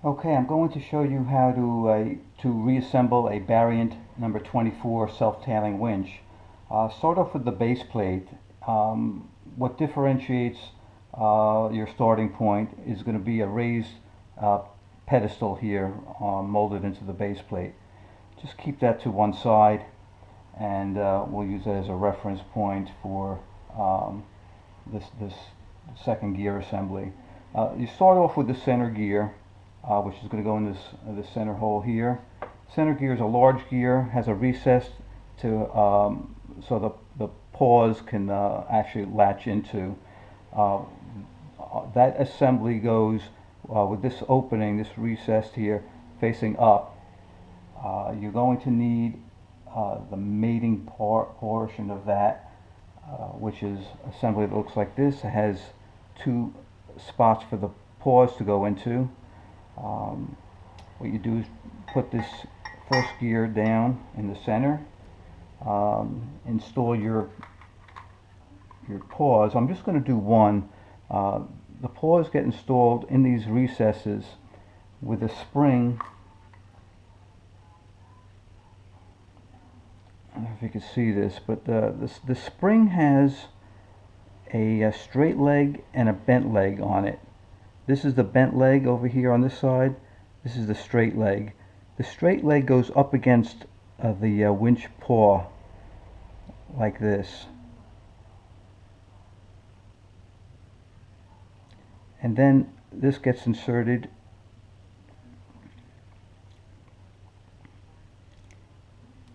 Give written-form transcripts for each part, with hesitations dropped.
Okay, I'm going to show you how to reassemble a Barient number 24 self-tailing winch. Start off with the base plate. What differentiates your starting point is going to be a raised uh, pedestal here molded into the base plate. Just keep that to one side, and we'll use that as a reference point for this second gear assembly. You start off with the center gear, which is going to go in this center hole here. Center gear is a large gear, has a recess to so the paws can actually latch into. Uh, that assembly goes with this opening, this recess here, facing up. You're going to need the mating portion of that, which is assembly that looks like this. It has two spots for the paws to go into. What you do is put this first gear down in the center, install your paws. I'm just going to do one. The paws get installed in these recesses with a spring. I don't know if you can see this, but the spring has a straight leg and a bent leg on it. This is the bent leg over here on this side. This is the straight leg. The straight leg goes up against the winch paw like this. And then this gets inserted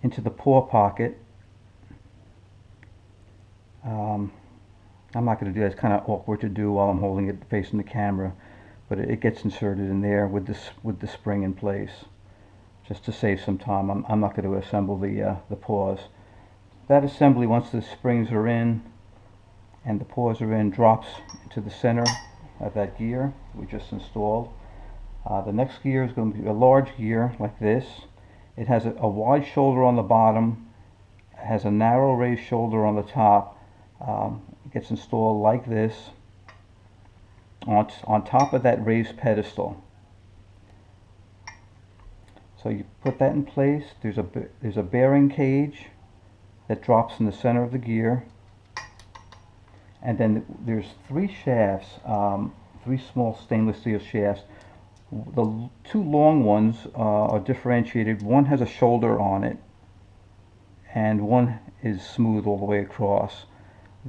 into the paw pocket. I'm not going to do that. It's kind of awkward to do while I'm holding it facing the camera, but it gets inserted in there with the spring in place, just to save some time. I'm not going to assemble the paws. That assembly, once the springs are in and the paws are in, drops into the center of that gear we just installed. The next gear is going to be a large gear like this. It has a wide shoulder on the bottom, it has a narrow raised shoulder on the top. It gets installed like this on top of that raised pedestal. So you put that in place. There's a bearing cage that drops in the center of the gear, and then there's three shafts, three small stainless steel shafts. The two long ones are differentiated. One has a shoulder on it, and one is smooth all the way across.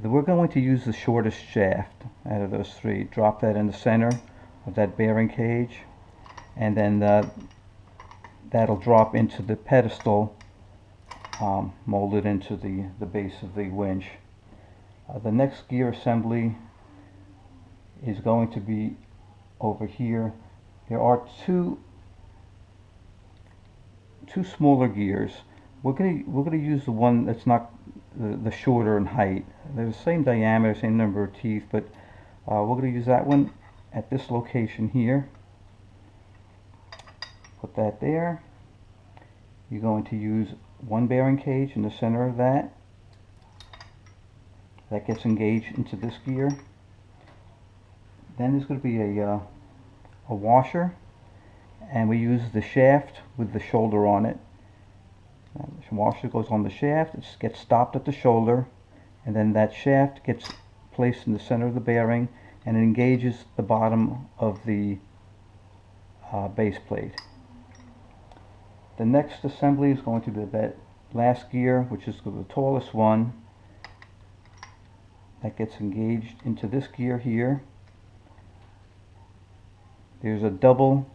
We're going to use the shortest shaft out of those three. Drop that in the center of that bearing cage, and then that'll drop into the pedestal molded into the base of the winch. The next gear assembly is going to be over here. There are two smaller gears. We're gonna use the one that's not the shorter in height. They're the same diameter, same number of teeth, but we're gonna use that one at this location here. Put that there. You're going to use one bearing cage in the center of that. That gets engaged into this gear. Then there's going to be a washer, and we use the shaft with the shoulder on it. The washer goes on the shaft, it gets stopped at the shoulder, and then that shaft gets placed in the center of the bearing and it engages the bottom of the base plate. The next assembly is going to be that last gear, which is the tallest one. That gets engaged into this gear here. There's a double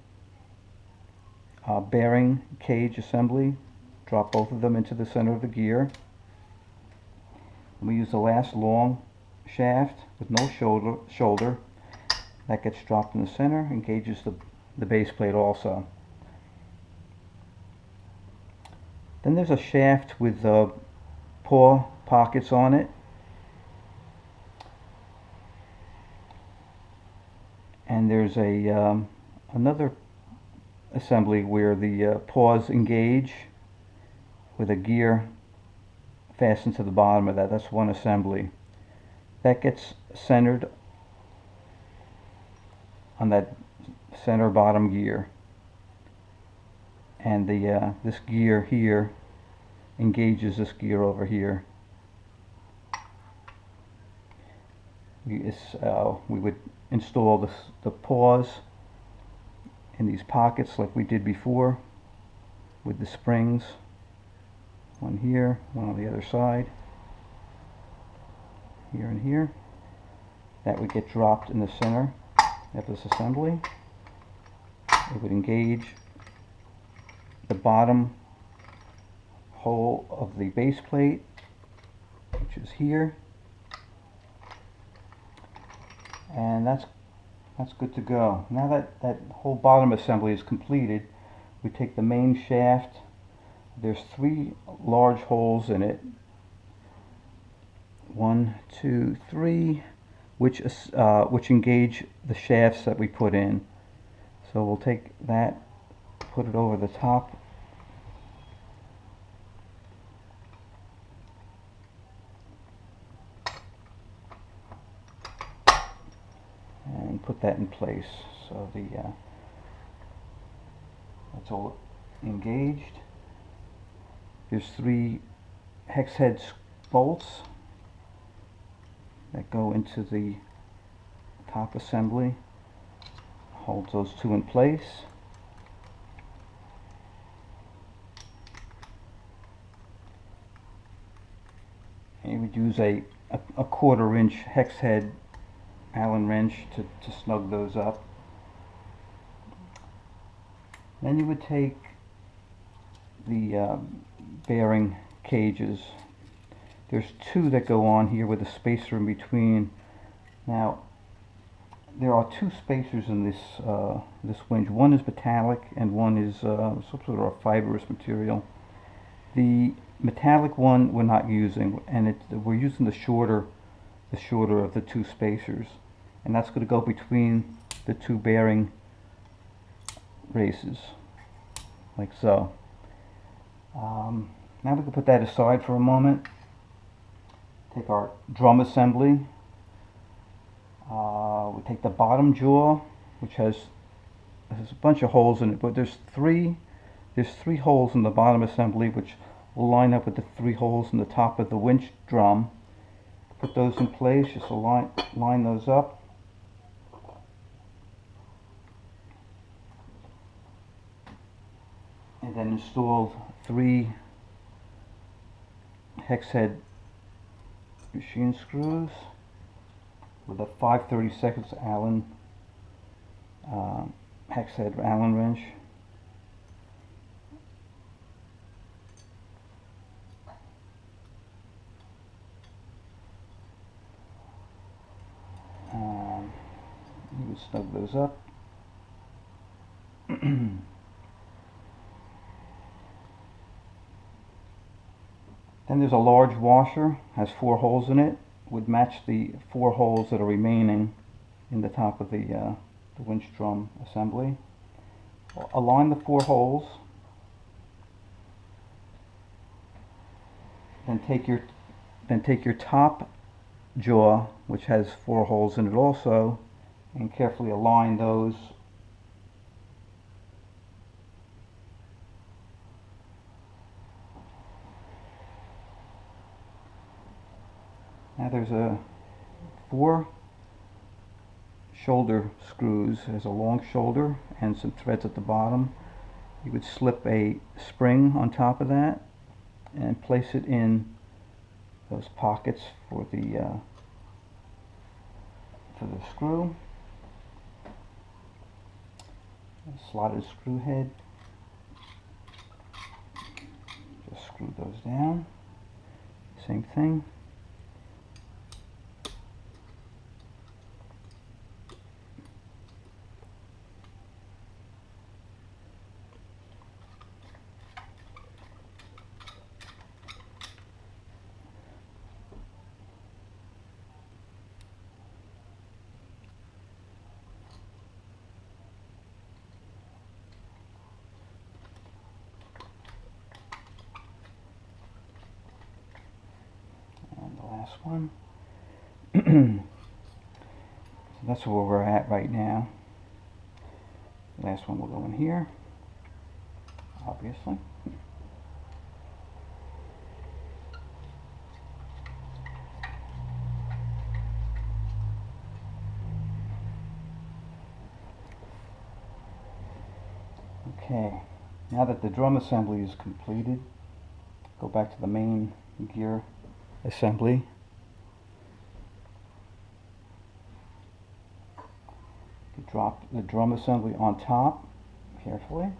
bearing cage assembly. Drop both of them into the center of the gear. And we use the last long shaft with no shoulder. That gets dropped in the center, engages the base plate also. Then there's a shaft with paw pockets on it. And there's another assembly where the paws engage with a gear fastened to the bottom of that. That's one assembly. That gets centered on that center bottom gear, and the this gear here engages this gear over here. We would install the pawls in these pockets like we did before with the springs. One here, one on the other side, here and here. That would get dropped in the center of this assembly. It would engage the bottom hole of the base plate, which is here, and that's good to go. Now that whole bottom assembly is completed, we take the main shaft. There's 3 large holes in it, 1, 2, 3, which engage the shafts that we put in. So we'll take that, put it over the top, and put that in place. So that's all engaged. There's 3 hex head bolts that go into the top assembly. Hold those 2 in place. And you would use a 1/4 inch hex head Allen wrench to snug those up. Then you would take the bearing cages. There's 2 that go on here with a spacer in between. Now there are 2 spacers in this this winch. One is metallic and one is some sort of a fibrous material. The metallic one we're not using, and we're using the shorter of the 2 spacers, and that's going to go between the 2 bearing races, like so. Now we can put that aside for a moment. Take our drum assembly. We take the bottom jaw, which has a bunch of holes in it, but there's three holes in the bottom assembly which will line up with the 3 holes in the top of the winch drum. Put those in place, just line those up. And then install 3 hex head machine screws with a 5/32 Allen hex head Allen wrench. You would snug those up. Then there's a large washer, has 4 holes in it, would match the 4 holes that are remaining in the top of the winch drum assembly. Align the 4 holes, then take your top jaw, which has 4 holes in it also, and carefully align those. Now there's 4 shoulder screws. There's a long shoulder and some threads at the bottom. You would slip a spring on top of that and place it in those pockets for the screw. A slotted screw head. Just screw those down. Same thing. One. So that's where we're at right now. Last one will go in here, obviously. Okay, now that the drum assembly is completed, go back to the main gear assembly. You drop the drum assembly on top carefully.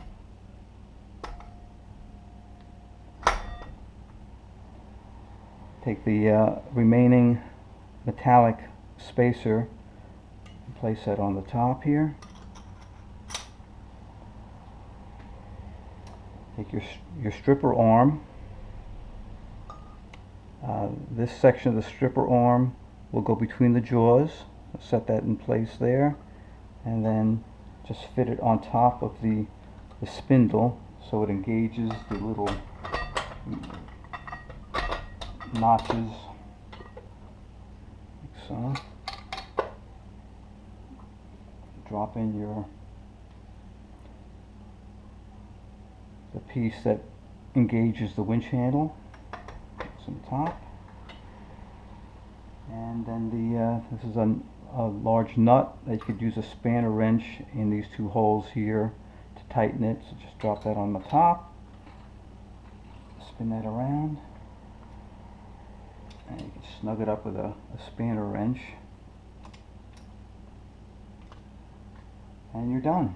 Take the remaining metallic spacer and place that on the top here. Take your stripper arm. This section of the stripper arm will go between the jaws. Set that in place there, and then just fit it on top of the spindle so it engages the little notches like so. Drop in the piece that engages the winch handle on top, and then this is a large nut that you could use a spanner wrench in these two holes here to tighten it. So just drop that on the top, spin that around, and you can snug it up with a spanner wrench, and you're done.